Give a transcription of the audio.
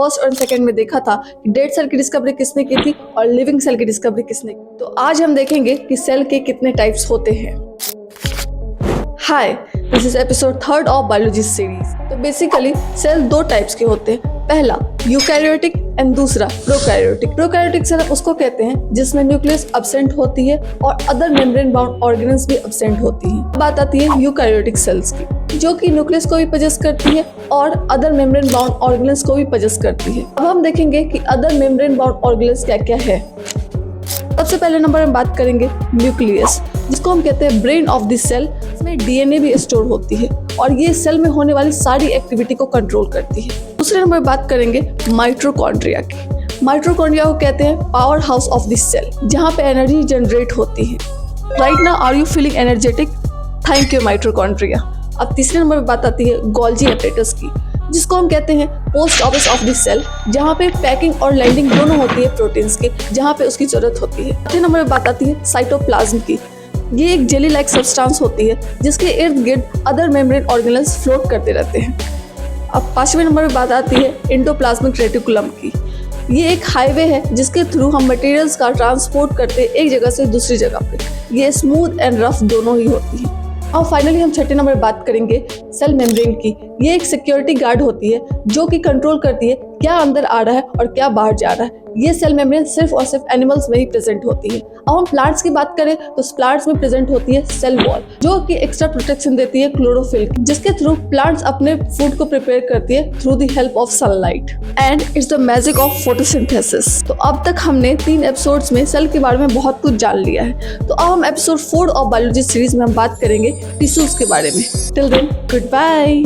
First और second में देखा था कि डेड सेल की डिस्कवरी किसने की थी और लिविंग सेल की डिस्कवरी किसने की। तो आज हम देखेंगे कि सेल के कितने टाइप्स होते हैं। Hi, this is episode 3 of biology series. तो बेसिकली सेल दो टाइप्स के होते हैं, पहला यूकैरियोटिक एंड दूसरा प्रोकैरियोटिक। प्रोकैरियोटिक सेल उसको कहते हैं जिसमें न्यूक्लियस एब्सेंट होती है और अदर मेम्ब्रेन बाउंड ऑर्गेनेल्स भी एब्सेंट होती हैं। बात आती है यूकैरियोटिक सेल्स की, जो कि न्यूक्लियस को भी पजेस करती है और अदर मेम्ब्रेन बाउंड ऑर्गेनेल्स को भी पजेस करती है। अब हम देखेंगे कि अदर मेम्ब्रेन बाउंड ऑर्गेनेल्स क्या क्या है। सबसे पहले नंबर में बात करेंगे न्यूक्लियस, जिसको हम कहते हैं ब्रेन ऑफ द सेल। इसमें डीएनए भी स्टोर होती है और ये सेल में होने वाली सारी एक्टिविटी को कंट्रोल करती है। दूसरे नंबर पर बात करेंगे माइटोकॉन्ड्रिया की। माइटोकॉन्ड्रिया को कहते हैं powerhouse of the cell, जहाँ पे एनर्जी जनरेट होती है। Right now are you feeling energetic? Thank you mitochondria. अब तीसरे नंबर पर बात आती है गोल्जी एपरेटस की, जिसको हम कहते हैं post office of the cell, जहाँ पे पैकिंग और लैंडिंग दोनों होती है प्रोटीन्स की, जहाँ पे उसकी जरूरत होती है। चौथे नंबर पर बात आती है साइटोप्लाज्म की। ये एक जेली लाइक सब्सटेंस होती है जिसके इर्द गिर्द अदर मेम्ब्रेन ऑर्गेनेल्स फ्लोट करते रहते हैं। अब पांचवें नंबर पर बात आती है एंडोप्लाज्मिक रेटिकुलम की। ये एक हाईवे है जिसके थ्रू हम मटेरियल्स का ट्रांसपोर्ट करते हैं एक जगह से दूसरी जगह पे। ये स्मूथ एंड रफ दोनों ही होती है। और फाइनली हम छठे नंबर बात करेंगे सेल मेम्ब्रेन की। ये एक सिक्योरिटी गार्ड होती है जो कि कंट्रोल करती है क्या अंदर आ रहा है और क्या बाहर जा रहा है। ये सेल मेम्ब्रेन सिर्फ और सिर्फ एनिमल्स में ही प्रेजेंट होती है। अब हम प्लांट्स की बात करें तो प्लांट्स में प्रेजेंट होती है सेल वॉल, जो कि एक्स्ट्रा प्रोटेक्शन देती है क्लोरोफिल की, जिसके थ्रू प्लांट्स अपने फूड को प्रिपेयर करती है through the help of sunlight. And it's the magic of photosynthesis. तो अब तक हमने 3 एपिसोड्स में सेल के बारे में बहुत कुछ जान लिया है। तो अब हम एपिसोड 4 ऑफ बायोलॉजी सीरीज में हम बात करेंगे टिश्यूज के बारे में। Till then, good bye.